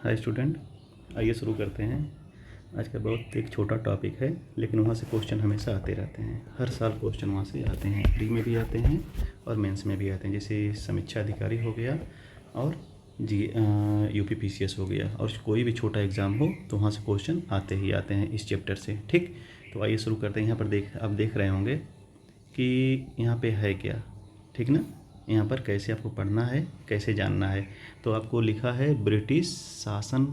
Hi student, आइए शुरू करते हैं। आज का बहुत एक छोटा टॉपिक है, लेकिन वहाँ से क्वेश्चन हमेशा आते रहते हैं। हर साल क्वेश्चन वहाँ से आते हैं, प्री में भी आते हैं और मेंस में भी आते हैं। जैसे समीक्षा अधिकारी हो गया और यूपीपीसीएस हो गया, और कोई भी छोटा एग्ज़ाम हो तो वहाँ से क्वेश्चन आते ही आते हैं इस चैप्टर से। ठीक, तो आइए शुरू करते हैं। यहाँ पर आप देख रहे होंगे कि यहाँ पे है क्या, ठीक ना। यहाँ पर कैसे आपको पढ़ना है, कैसे जानना है। तो आपको लिखा है ब्रिटिश शासन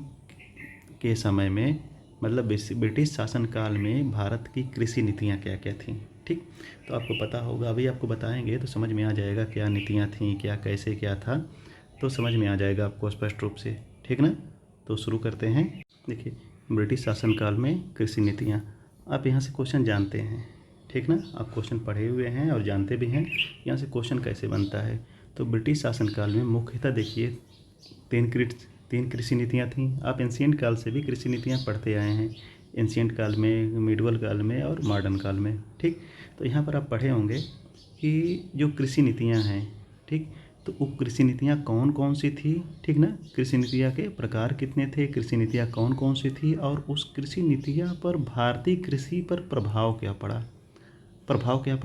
के समय में, मतलब ब्रिटिश शासनकाल में भारत की कृषि नीतियाँ क्या क्या थीं। ठीक, तो आपको पता होगा, अभी आपको बताएंगे तो समझ में आ जाएगा क्या नीतियाँ थीं, क्या कैसे क्या था, तो समझ में आ जाएगा आपको स्पष्ट रूप से। ठीक ना, तो शुरू करते हैं। देखिए, ब्रिटिश शासनकाल में कृषि नीतियाँ, आप यहाँ से क्वेश्चन जानते हैं। ठीक ना, आप क्वेश्चन पढ़े हुए हैं और जानते भी हैं यहाँ से क्वेश्चन कैसे बनता है। तो ब्रिटिश शासनकाल में मुख्यतः देखिए तीन कृषि नीतियाँ थीं। आप एंशिएंट काल से भी कृषि नीतियाँ पढ़ते आए हैं, एंशिएंट काल में, मिडवल काल में और मॉडर्न काल में। ठीक, तो यहाँ पर आप पढ़े होंगे कि जो कृषि नीतियाँ हैं, ठीक, तो वो कृषि नीतियाँ कौन कौन सी थी। ठीक ना, कृषि नीतियाँ के प्रकार कितने थे, कृषि नीतियाँ कौन कौन सी थी, और उस कृषि नीतियाँ पर भारतीय कृषि पर प्रभाव क्या पड़ा। प्रभाव क्या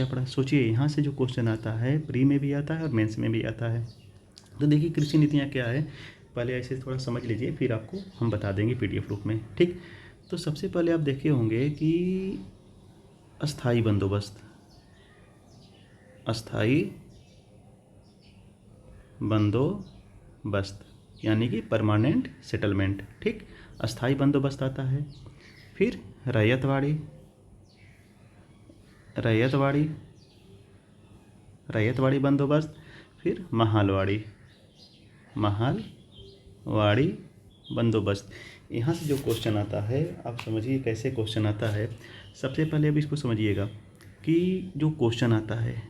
पड़ा, सोचिए। यहाँ से जो क्वेश्चन आता है प्री में भी आता है और मेंस में भी आता है। तो देखिए कृषि नीतियाँ क्या है, पहले ऐसे थोड़ा समझ लीजिए, फिर आपको हम बता देंगे पीडीएफ रूप में। ठीक, तो सबसे पहले आप देखे होंगे कि अस्थाई बंदोबस्त यानी कि परमानेंट सेटलमेंट। ठीक, अस्थाई बंदोबस्त आता है। फिर रैयतवाड़ी बंदोबस्त, फिर महालवाड़ी बंदोबस्त। यहाँ से जो क्वेश्चन आता है, आप समझिए कैसे क्वेश्चन आता है। सबसे पहले अब इसको समझिएगा कि जो क्वेश्चन आता है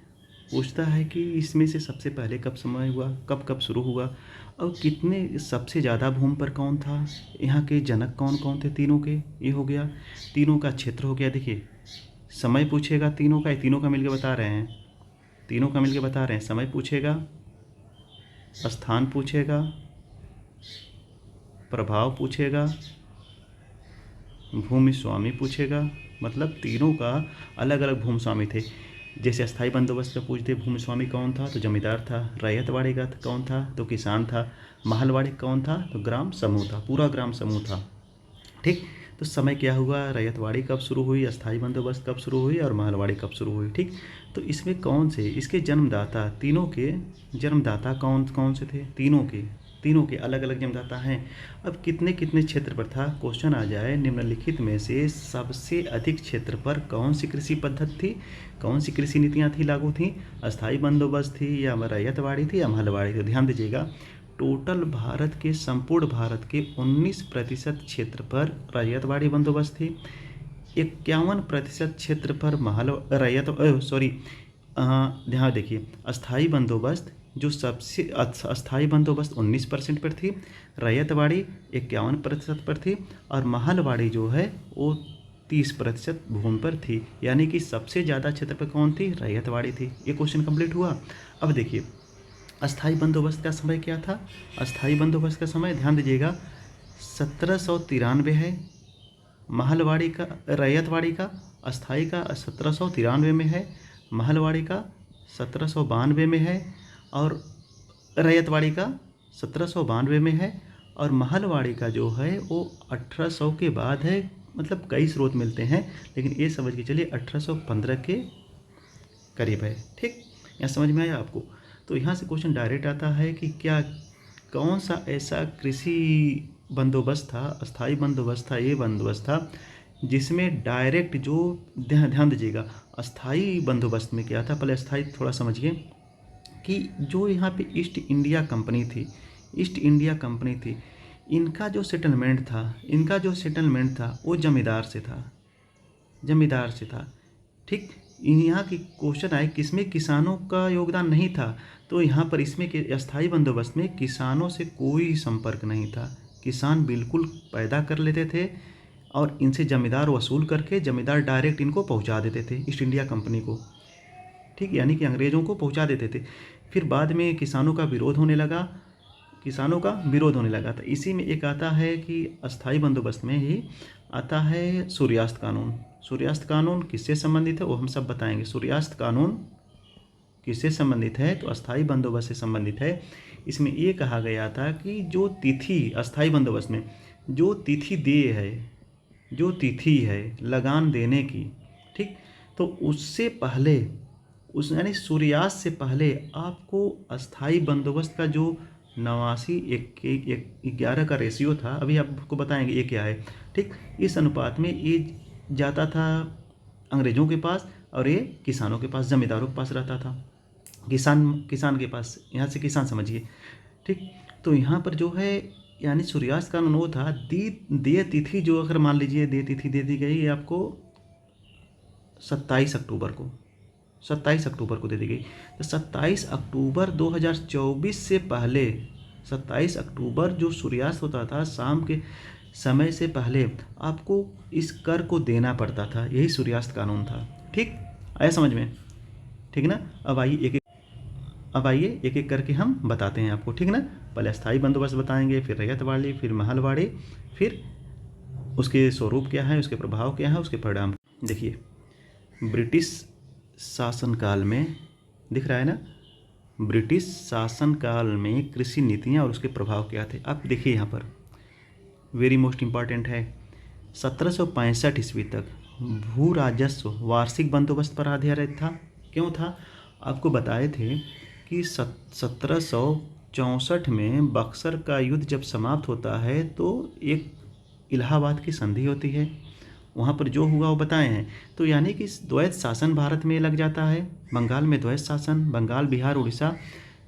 पूछता है कि इसमें से सबसे पहले कब समय हुआ, कब शुरू हुआ, और कितने सबसे ज़्यादा भूमि पर कौन था, यहाँ के जनक कौन कौन थे तीनों के, ये हो गया। तीनों का क्षेत्र हो गया। देखिए, समय पूछेगा तीनों का मिलकर बता रहे हैं, समय पूछेगा, स्थान पूछेगा, प्रभाव पूछेगा, भूमि स्वामी पूछेगा। मतलब तीनों का अलग अलग भूमि स्वामी थे। जैसे अस्थाई बंदोबस्त का पूछते भूमि स्वामी कौन था, तो जमींदार था। रैयतवाड़ी का कौन था, तो किसान था। महलवाड़ी कौन था, तो ग्राम समूह था, पूरा ग्राम समूह था। ठीक, तो समय क्या हुआ, रैयतवाड़ी कब शुरू हुई, अस्थाई बंदोबस्त कब शुरू हुई और महलवाड़ी कब शुरू हुई। ठीक, तो इसमें कौन से इसके जन्मदाता, तीनों के जन्मदाता कौन कौन से थे, तीनों के अलग अलग जन्मदाता हैं। अब कितने कितने क्षेत्र पर था, क्वेश्चन आ जाए निम्नलिखित में से सबसे अधिक क्षेत्र पर कौन सी कृषि पद्धति थी, कौन सी कृषि नीतियाँ थी लागू थी, अस्थाई बंदोबस्त थी या रैयतवाड़ी थी या महलवाड़ी थी। ध्यान दीजिएगा, संपूर्ण भारत के 19% क्षेत्र पर रैयतवाड़ी बंदोबस्त थी, 51% क्षेत्र पर ध्यान देखिए, अस्थाई बंदोबस्त जो सबसे अस्थाई बंदोबस्त 19% पर थी, रैयतवाड़ी 51% पर थी, और महलवाड़ी जो है वो 30% भूमि पर थी। यानी कि सबसे ज़्यादा क्षेत्र पर कौन थी, रैयतवाड़ी थी। ये क्वेश्चन कंप्लीट हुआ। अब देखिए, अस्थाई बंदोबस्त का समय क्या था, अस्थाई बंदोबस्त का समय ध्यान दीजिएगा 1793 है। महलवाड़ी का, रैयतवाड़ी का अस्थाई का 1793 में है, महलवाड़ी का 1792 में है, और रैयतवाड़ी का 1792 में है, और महलवाड़ी का जो है वो 1800 के बाद है। मतलब कई स्रोत मिलते हैं, लेकिन ये समझ के चलिए 1815 के करीब है। ठीक, यहाँ समझ में आया आपको। तो यहाँ से क्वेश्चन डायरेक्ट आता है कि क्या, कौन सा ऐसा कृषि बंदोबस्त था, अस्थाई बंदोबस्त था, ये बंदोबस्त था जिसमें डायरेक्ट जो, ध्यान दीजिएगा, अस्थाई बंदोबस्त में क्या था, पहले अस्थाई थोड़ा समझिए कि जो यहाँ पे ईस्ट इंडिया कंपनी थी, इनका जो सेटलमेंट था वो जमींदार से था। ठीक, यहाँ की क्वेश्चन आए किसमें किसानों का योगदान नहीं था, तो यहाँ पर इसमें के अस्थाई बंदोबस्त में किसानों से कोई संपर्क नहीं था। किसान बिल्कुल पैदा कर लेते थे और इनसे जमींदार वसूल करके जमींदार डायरेक्ट इनको पहुँचा देते थे, ईस्ट इंडिया कंपनी को। ठीक, यानी कि अंग्रेज़ों को पहुँचा देते थे। फिर बाद में किसानों का विरोध होने लगा, किसानों का विरोध होने लगा था। इसी में एक आता है कि अस्थाई बंदोबस्त में ही आता है सूर्यास्त कानून। सूर्यास्त कानून किससे संबंधित है वो हम सब बताएंगे। सूर्यास्त कानून किससे संबंधित है तो अस्थाई बंदोबस्त से संबंधित है। इसमें ये कहा गया था कि जो तिथि अस्थाई बंदोबस्त में जो तिथि देय है, जो तिथि है लगान देने की, ठीक, तो उससे पहले उस यानी सूर्यास्त से पहले आपको अस्थाई बंदोबस्त का जो 89:11 का रेशियो था, अभी आपको बताएंगे ये क्या है, ठीक, इस अनुपात में ये जाता था अंग्रेज़ों के पास और ये किसानों के पास, जमींदारों के पास रहता था। किसान के पास, यहाँ से किसान समझिए, ठीक। तो यहाँ पर जो है यानी सूर्यास्त का कानून वो था देय तिथि जो अगर मान लीजिए देय तिथि दे दी गई आपको 27 अक्टूबर को, 27 अक्टूबर को दे दी गई, तो 27 अक्टूबर 2024 से पहले 27 अक्टूबर जो सूर्यास्त होता था शाम के समय से पहले आपको इस कर को देना पड़ता था। यही सूर्यास्त कानून था, ठीक, आया समझ में, ठीक ना। अब आइए एक एक करके हम बताते हैं आपको, ठीक ना। पहले अस्थाई बंदोबस्त बताएंगे, फिर रैयतवाड़ी, फिर महलवाड़ी, फिर उसके स्वरूप क्या है, उसके प्रभाव क्या है, उसके परिणाम। देखिए ब्रिटिश शासनकाल में, दिख रहा है ना, ब्रिटिश शासनकाल में कृषि नीतियाँ और उसके प्रभाव क्या थे। अब देखिए यहाँ पर वेरी मोस्ट इम्पॉर्टेंट है, 1765 ईस्वी तक भू राजस्व वार्षिक बंदोबस्त पर आधारित था। क्यों था, आपको बताए थे कि 1764 में बक्सर का युद्ध जब समाप्त होता है तो एक इलाहाबाद की संधि होती है, वहाँ पर जो हुआ वो बताए हैं। तो यानी कि द्वैत शासन भारत में लग जाता है, बंगाल में द्वैत शासन, बंगाल, बिहार, उड़ीसा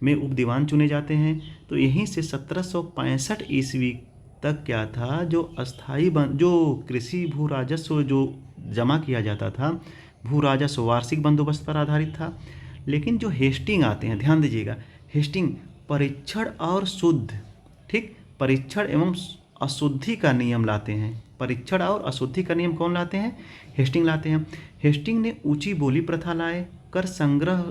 में उप दीवान चुने जाते हैं। तो यहीं से 1765 ईस्वी तक क्या था, जो जो कृषि भू राजस्व जो जमा किया जाता था, भू राजस्व वार्षिक बंदोबस्त पर आधारित था। लेकिन जो हेस्टिंग आते हैं, ध्यान दीजिएगा, हेस्टिंग परीक्षण और शुद्ध, ठीक, परीक्षण एवं अशुद्धि का नियम लाते हैं। परीक्षण और अशुद्धि का नियम कौन लाते हैं, हेस्टिंग लाते हैं। हेस्टिंग ने ऊंची बोली प्रथा लाए, कर संग्रह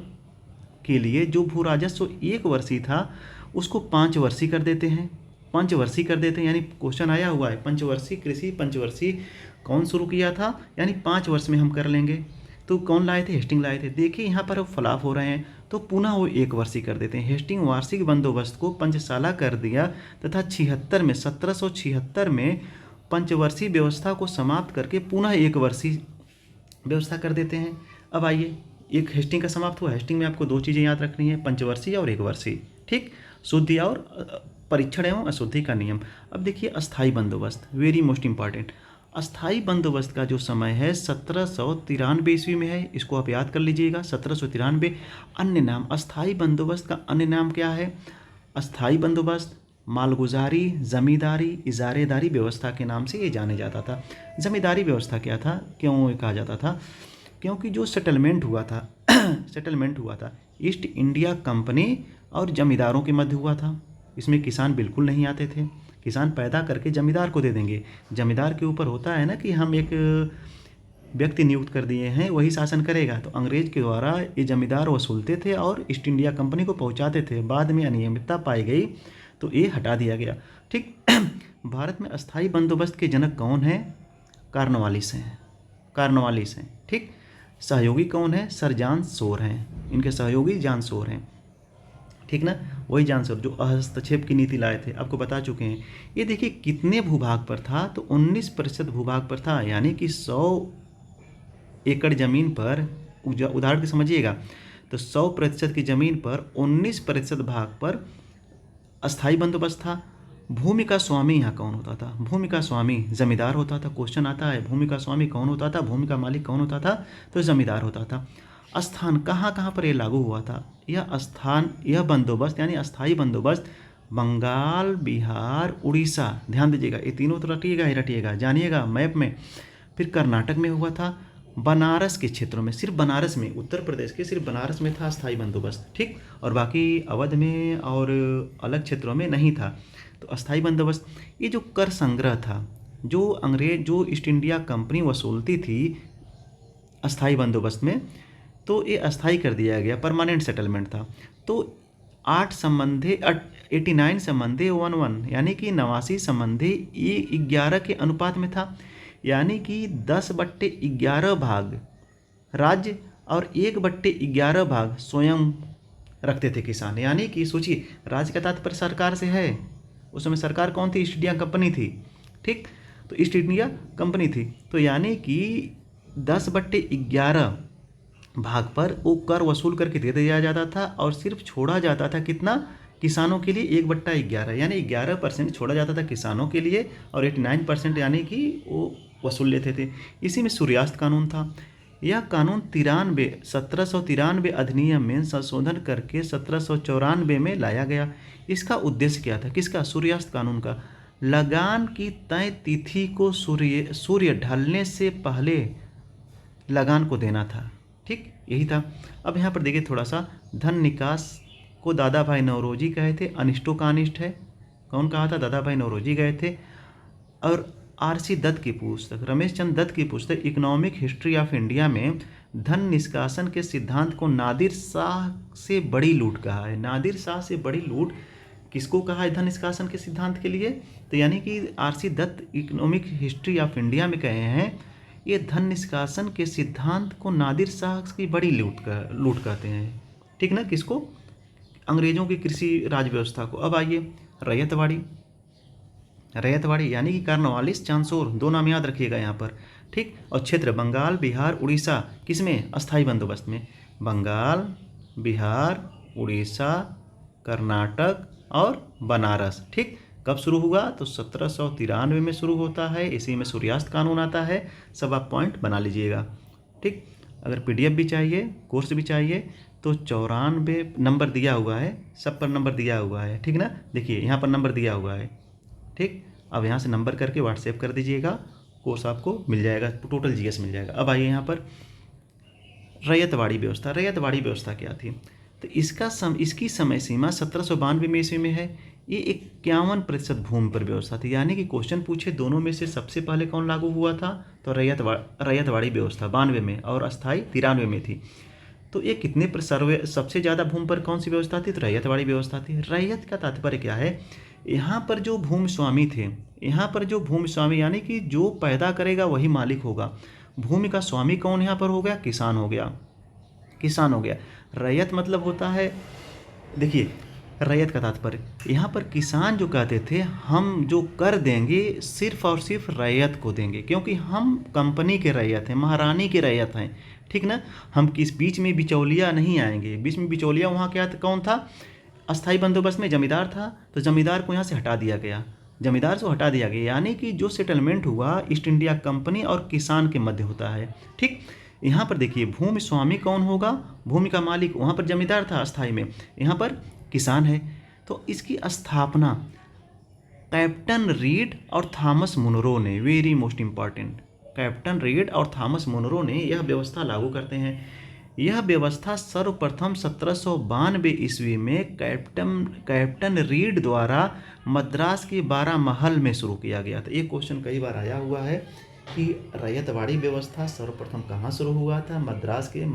के लिए जो भू राजस्व 1 वर्षीय था उसको 5 वर्षीय कर देते हैं, 5 वर्षीय कर देते हैं। यानी क्वेश्चन आया हुआ है पंचवर्षीय कृषि, पंचवर्षीय कौन शुरू किया था, यानी 5 वर्ष में हम कर लेंगे। तो कौन लाए थे, हेस्टिंग लाए थे। देखिए यहाँ पर फ्लॉप हो रहे हैं तो पुनः वो 1 वर्षीय कर देते हैं। हेस्टिंग वार्षिक बंदोबस्त को पंचसाला कर दिया तथा 1776 में पंचवर्षीय व्यवस्था को समाप्त करके पुनः 1 वर्षीय व्यवस्था कर देते हैं। अब आइए, एक हेस्टिंग का समाप्त हुआ, हेस्टिंग में आपको 2 चीज़ें याद रखनी है, पंचवर्षीय और 1 वर्षीय, ठीक, शुद्धि और परीक्षण एवं अशुद्धि का नियम। अब देखिए अस्थाई बंदोबस्त, वेरी मोस्ट इंपॉर्टेंट। अस्थाई बंदोबस्त का जो समय है 1793 ईस्वी में है, इसको आप याद कर लीजिएगा, 1793। अन्य नाम अस्थाई बंदोबस्त का अन्य नाम क्या है, अस्थाई बंदोबस्त मालगुजारी, जमींदारी, इजारेदारी व्यवस्था के नाम से ये जाने जाता था। जमींदारी व्यवस्था क्या था, क्यों कहा जाता था, क्योंकि जो सेटलमेंट हुआ था सेटलमेंट हुआ था ईस्ट इंडिया कंपनी और जमींदारों के मध्य हुआ था। इसमें किसान बिल्कुल नहीं आते थे, किसान पैदा करके जमींदार को दे देंगे। जमींदार के ऊपर होता है ना कि हम एक व्यक्ति नियुक्त कर दिए हैं, वही शासन करेगा। तो अंग्रेज के द्वारा ये जमींदार वसूलते थे और ईस्ट इंडिया कंपनी को पहुंचाते थे। बाद में अनियमितता पाई गई तो ये हटा दिया गया, ठीक। भारत में अस्थाई बंदोबस्त के जनक कौन हैं, कार्नवालिस हैं, कार्नवालिस हैं, ठीक। सहयोगी कौन है, सर जॉन शोर हैं, इनके सहयोगी जॉन शोर हैं, ठीक ना। वही जॉन शोर जो हस्तक्षेप की नीति लाए थे, आपको बता चुके हैं। ये देखिए कितने भूभाग पर था, तो 19% भूभाग पर था, यानी कि 100 एकड़ ज़मीन पर, उदाहरण के समझिएगा, तो 100% की ज़मीन पर 19% भाग पर अस्थाई बंदोबस्त था। भूमि का स्वामी यहाँ कौन होता था, भूमि का स्वामी जमींदार होता था। क्वेश्चन आता है भूमि का स्वामी कौन होता था, भूमि का मालिक कौन होता था, तो जमींदार होता था। स्थान कहाँ कहाँ पर ये लागू हुआ था, यह बंदोबस्त यानी अस्थाई बंदोबस्त बंगाल, बिहार, उड़ीसा, ध्यान दीजिएगा, ये तीनों तो रटिएगा ही रटिएगा, जानिएगा मैप में। फिर कर्नाटक में हुआ था, बनारस के क्षेत्रों में, सिर्फ बनारस में, उत्तर प्रदेश के सिर्फ बनारस में था अस्थाई बंदोबस्त, ठीक, और बाकी अवध में और अलग क्षेत्रों में नहीं था। तो अस्थाई बंदोबस्त, ये जो कर संग्रह था, जो ईस्ट इंडिया कंपनी वसूलती थी अस्थाई बंदोबस्त में, तो ये अस्थाई कर दिया गया, परमानेंट सेटलमेंट था। तो 89 संबंधी 1:1 यानी कि 89 संबंधी 11 के अनुपात में था, यानी कि 10/11 भाग राज्य और 1/11 भाग स्वयं रखते थे किसान। यानी कि सोचिए, राज्य का तात्पर्य सरकार से है, उस समय सरकार कौन थी? ईस्ट इंडिया कंपनी थी, ठीक। तो ईस्ट इंडिया कंपनी थी, तो यानी कि 10/11 भाग पर वो कर वसूल करके दे दिया जाता था और सिर्फ छोड़ा जाता था कितना? किसानों के लिए 1/11, यानी 11% छोड़ा जाता था किसानों के लिए और 89% यानी कि वो वसूल लेते थे। इसी में सूर्यास्त कानून था। यह कानून 1793 अधिनियम में संशोधन करके 1794 में लाया गया। इसका उद्देश्य क्या था? किसका? सूर्यास्त कानून का। लगान की तय तिथि को सूर्य ढलने से पहले लगान को देना था, ठीक, यही था। अब यहाँ पर देखिए थोड़ा सा, धन निकास को दादा भाई नौरोजी कहे थे, अनिष्टों का अनिष्ट है। कौन कहा था? दादा भाई नौरोजी गए थे। और आर.सी. दत्त की पुस्तक, रमेश चंद्र दत्त की पुस्तक इकोनॉमिक हिस्ट्री ऑफ इंडिया में धन निष्कासन के सिद्धांत को नादिर शाह से बड़ी लूट कहा है। नादिर शाह से बड़ी लूट किसको कहा है धन निष्कासन के सिद्धांत के लिए? तो यानी कि R C. Dutt economic history of India में कहे हैं ये धन निष्कासन के सिद्धांत को नादिर शाह की बड़ी लूट कहते हैं, ठीक ना। किसको? अंग्रेजों की कृषि राज व्यवस्था को। अब आइए रैयतवाड़ी। रैयतवाड़ी यानी कि कार्नवालिस चांसोर, दो नाम याद रखिएगा यहाँ पर, ठीक। और क्षेत्र बंगाल, बिहार, उड़ीसा, किसमें? अस्थाई बंदोबस्त में। बंगाल, बिहार, उड़ीसा, कर्नाटक और बनारस, ठीक। कब शुरू हुआ? तो 1793 में शुरू होता है। इसी में सूर्यास्त कानून आता है। सब आप पॉइंट बना लीजिएगा, ठीक। अगर PDF भी चाहिए, कोर्स भी चाहिए, तो 94 नंबर दिया हुआ है, सब पर नंबर दिया हुआ है, ठीक ना। देखिए यहाँ पर नंबर दिया हुआ है, ठीक। अब यहाँ से नंबर करके व्हाट्सएप कर दीजिएगा, कोर्स आपको मिल जाएगा, टोटल GS मिल जाएगा। अब आइए यहाँ पर रैयतवाड़ी व्यवस्था। रैयतवाड़ी व्यवस्था क्या थी? तो इसकी समय सीमा 1792 में ईस्वी में है। ये 51% भूमि पर व्यवस्था थी, यानी कि क्वेश्चन पूछे दोनों में से सबसे पहले कौन लागू हुआ था? तो रैयतवाड़ी व्यवस्था 92 में और अस्थाई 93 में थी। तो ये कितने पर सबसे ज़्यादा भूमि पर कौन सी व्यवस्था थी? तो रैयतवाड़ी व्यवस्था थी। रैयत का तात्पर्य क्या है? यहाँ पर जो भूमि स्वामी थे, यहाँ पर जो भूमि स्वामी यानी कि जो पैदा करेगा वही मालिक होगा। भूमि का स्वामी कौन यहाँ पर हो गया? किसान हो गया, किसान हो गया। रैयत मतलब होता है, देखिए रैयत का तात्पर्य यहाँ पर किसान जो कहते थे हम जो कर देंगे सिर्फ और सिर्फ रैयत को देंगे, क्योंकि हम कंपनी के रैयत हैं, महारानी के रैयत हैं, ठीक ना। हम किस बीच में बिचौलिया नहीं आएंगे। बीच में बिचौलिया वहाँ क्या कौन था? अस्थाई बंदोबस्त में जमींदार था, तो जमींदार को यहाँ से हटा दिया गया, जमींदार से हटा दिया गया, यानी कि जो सेटलमेंट हुआ ईस्ट इंडिया कंपनी और किसान के मध्य होता है, ठीक। यहाँ पर देखिए भूमि स्वामी कौन होगा? भूमि का मालिक, वहाँ पर जमींदार था अस्थाई में, यहाँ पर किसान है। तो इसकी स्थापना कैप्टन रीड और थॉमस मुनरो ने, very most important, captain read और थॉमस मुनरो ने यह व्यवस्था लागू करते हैं। यह व्यवस्था सर्वप्रथम 1792 ईस्वी में कैप्टन रीड द्वारा मद्रास के 12 महल में शुरू किया गया था। ये क्वेश्चन कई बार आया हुआ है कि रैयतवाड़ी व्यवस्था सर्वप्रथम कहाँ शुरू हुआ था? मद्रास के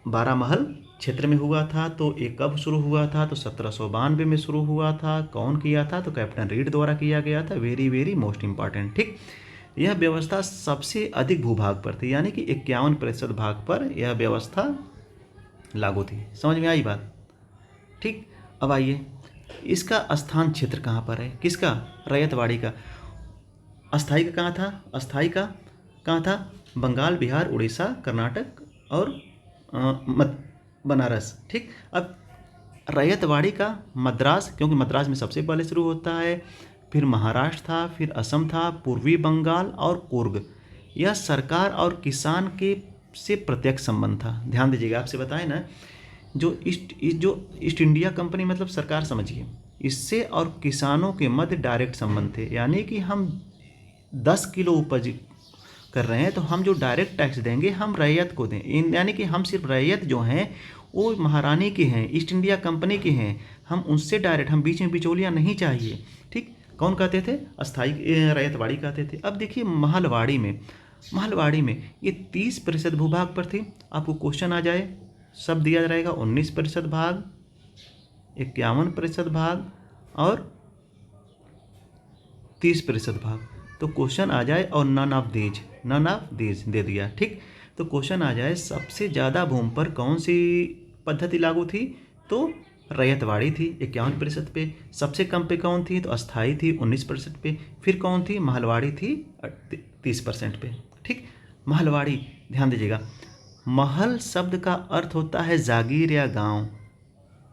12 महल क्षेत्र में हुआ था। तो ये कब शुरू हुआ था? तो 1792 में शुरू हुआ था। कौन किया था? तो कैप्टन रीड द्वारा किया गया था। वेरी वेरी मोस्ट इंपॉर्टेंट, ठीक। यह व्यवस्था सबसे अधिक भूभाग पर थी, यानी कि 51% भाग पर यह व्यवस्था लागू थी। समझ में आई बात, ठीक। अब आइए इसका स्थान क्षेत्र कहाँ पर है? किसका? रैयतवाड़ी का। अस्थाई का कहाँ था? अस्थाई का कहाँ था? बंगाल, बिहार, उड़ीसा, कर्नाटक और बनारस, ठीक। अब रैयतवाड़ी का मद्रास, क्योंकि मद्रास में सबसे पहले शुरू होता है, फिर महाराष्ट्र था, फिर असम था, पूर्वी बंगाल और कुर्ग। यह सरकार और किसान के से प्रत्यक्ष संबंध था। ध्यान दीजिएगा, आपसे बताए ना जो ईस्ट इंडिया कंपनी मतलब सरकार समझिए, इससे और किसानों के मध्य डायरेक्ट संबंध थे। यानी कि हम 10 किलो उपज कर रहे हैं तो हम जो डायरेक्ट टैक्स देंगे हम रैयत को दें, यानी कि हम सिर्फ रैयत जो हैं वो महारानी के हैं, ईस्ट इंडिया कंपनी के हैं, हम उनसे डायरेक्ट, हम बीच में बिचौलियाँ नहीं चाहिए, ठीक। कौन कहते थे? अस्थाई रैयतवाड़ी कहते थे। अब देखिए महलवाड़ी में ये 30% भूभाग पर थी। आपको क्वेश्चन आ जाए सब दिया रहेगा 19% भाग 51% भाग और 30% भाग। तो क्वेश्चन आ जाए और नन ऑफ दीज दे दिया, ठीक। तो क्वेश्चन आ जाए सबसे ज़्यादा भूमि पर कौन सी पद्धति लागू थी, तो रैयतवाड़ी थी 51% पे। सबसे कम पे कौन थी, तो अस्थाई थी 19% पे। फिर कौन थी, महलवाड़ी थी 30% पे, ठीक। महलवाड़ी, ध्यान दीजिएगा, महल शब्द का अर्थ होता है जागीर या गांव,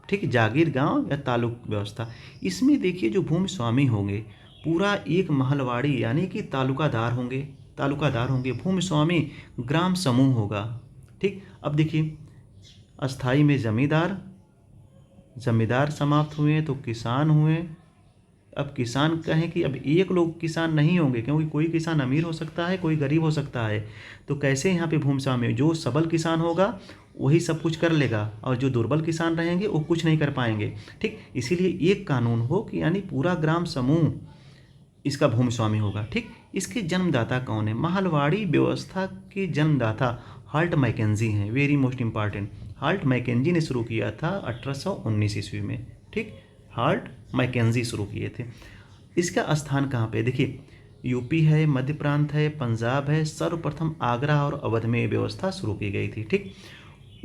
ठीक, जागीर गांव या तालुक व्यवस्था। इसमें देखिए जो भूमि स्वामी होंगे पूरा एक महलवाड़ी यानी कि तालुकादार होंगे, भूमि स्वामी ग्राम समूह होगा, ठीक। अब देखिए अस्थाई में जमींदार समाप्त हुए तो किसान हुए। अब किसान कहें कि अब एक लोग किसान नहीं होंगे, क्योंकि कोई किसान अमीर हो सकता है, कोई गरीब हो सकता है। तो कैसे यहाँ पे भूमि स्वामी, जो सबल किसान होगा वही सब कुछ कर लेगा और जो दुर्बल किसान रहेंगे वो कुछ नहीं कर पाएंगे, ठीक। इसीलिए एक कानून हो कि यानी पूरा ग्राम समूह इसका भूमि स्वामी होगा, ठीक। इसके जन्मदाता कौन है, महलवाड़ी व्यवस्था के जन्मदाता हाल्ट मैकेंजी हैं। Very most important, Holt Mackenzie ने शुरू किया था 1819 ईस्वी में, ठीक। हाल्ट मैकेंजी शुरू किए थे। इसका स्थान कहाँ पे, देखिए यूपी है, मध्य प्रांत है, पंजाब है। सर्वप्रथम आगरा और अवध में व्यवस्था शुरू की गई थी, ठीक।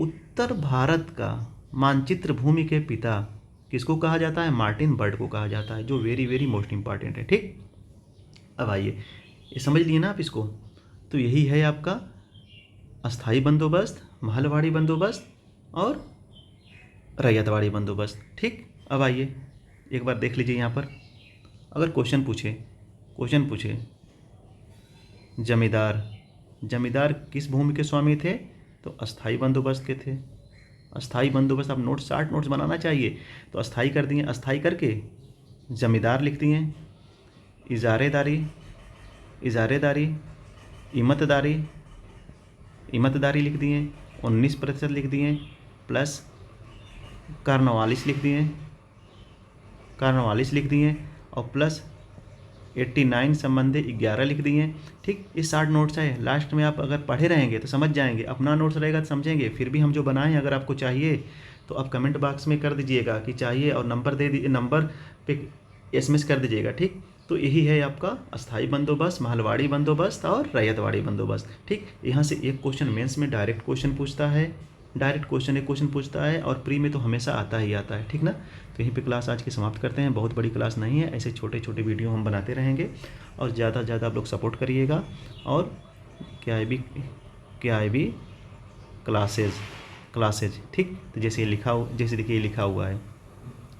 उत्तर भारत का मानचित्र भूमि के पिता किसको कहा जाता है, मार्टिन बर्ड को कहा जाता है, जो वेरी वेरी मोस्ट इंपॉर्टेंट है, ठीक। अब आइए ये समझ लिए ना आप इसको। तो यही है आपका अस्थाई बंदोबस्त, महलवाड़ी बंदोबस्त और रैयतवाड़ी बंदोबस्त, ठीक। अब आइए एक बार देख लीजिए यहाँ पर, अगर क्वेश्चन पूछे जमींदार किस भूमि के स्वामी थे, तो अस्थाई बंदोबस्त के थे। अस्थाई बंदोबस्त आप नोट्स 60 नोट्स बनाना चाहिए, तो अस्थाई कर दिए, अस्थाई करके जमींदार लिख दिए, इजारेदारी इमतदारी लिख दिए, 19% लिख दिए, प्लस कार्नवालिस लिख दिए और प्लस 89 संबंधी 11 लिख दिए, ठीक। ये 60 नोट्स है। लास्ट में आप अगर पढ़े रहेंगे तो समझ जाएंगे, अपना नोट्स रहेगा तो समझेंगे। फिर भी हम जो बनाए हैं अगर आपको चाहिए तो आप कमेंट बॉक्स में कर दीजिएगा कि चाहिए और नंबर नंबर पे SMS कर दीजिएगा, ठीक। तो यही है आपका अस्थाई बंदोबस्त, महलवाड़ी बंदोबस्त और रैयतवाड़ी बंदोबस्त, ठीक। यहाँ से एक क्वेश्चन मेंस में डायरेक्ट क्वेश्चन पूछता है और प्री में तो हमेशा आता है, ठीक ना। तो यहीं पे क्लास आज की समाप्त करते हैं। बहुत बड़ी क्लास नहीं है, ऐसे छोटे छोटे वीडियो हम बनाते रहेंगे और ज़्यादा से ज़्यादा आप लोग सपोर्ट करिएगा। और क्या भी क्लासेज, ठीक। तो जैसे देखिए लिखा हुआ है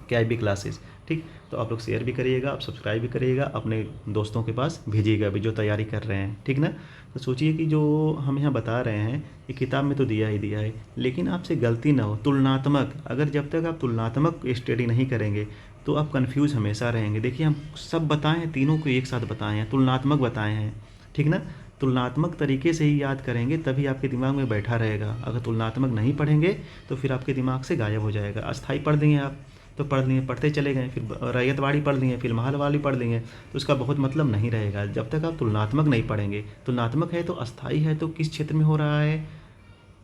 क्या भी क्लासेज, ठीक। तो आप लोग शेयर भी करिएगा, आप सब्सक्राइब भी करिएगा, अपने दोस्तों के पास भेजिएगा भी जो तैयारी कर रहे हैं, ठीक ना। तो सोचिए कि जो हम यहाँ बता रहे हैं ये किताब में तो दिया है, लेकिन आपसे गलती ना हो। तुलनात्मक, अगर जब तक आप तुलनात्मक स्टडी नहीं करेंगे तो आप कंफ्यूज हमेशा रहेंगे। देखिए हम सब बताए हैं, तीनों को एक साथ बताए हैं, तुलनात्मक बताए हैं, ठीक ना। तुलनात्मक तरीके से ही याद करेंगे तभी आपके दिमाग में बैठा रहेगा। अगर तुलनात्मक नहीं पढ़ेंगे तो फिर आपके दिमाग से गायब हो जाएगा। अस्थाई पढ़ देंगे आप तो पढ़ लिए, पढ़ते चले गए, फिर रैयतवाड़ी पढ़ लिए, फिर महलवाड़ी पढ़ लेंगे, तो उसका बहुत मतलब नहीं रहेगा जब तक आप तुलनात्मक नहीं पढ़ेंगे। तुलनात्मक है तो अस्थाई है तो किस क्षेत्र में हो रहा है,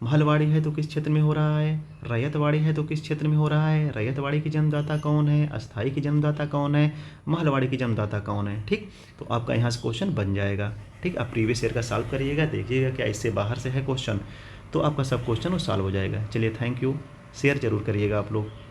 महलवाड़ी है तो किस क्षेत्र में हो रहा है, रैयतवाड़ी है तो किस क्षेत्र में हो रहा है, रैयतवाड़ी की जन्मदाता कौन है, अस्थाई की जन्मदाता कौन है, महलवाड़ी की जन्मदाता कौन है, ठीक। तो आपका यहाँ से क्वेश्चन बन जाएगा, ठीक। आप प्रीवियस ईयर का सॉल्व करिएगा, देखिएगा क्या इससे बाहर से है क्वेश्चन, तो आपका सब क्वेश्चन वो सॉल्व हो जाएगा। चलिए थैंक यू, शेयर जरूर करिएगा आप लोग।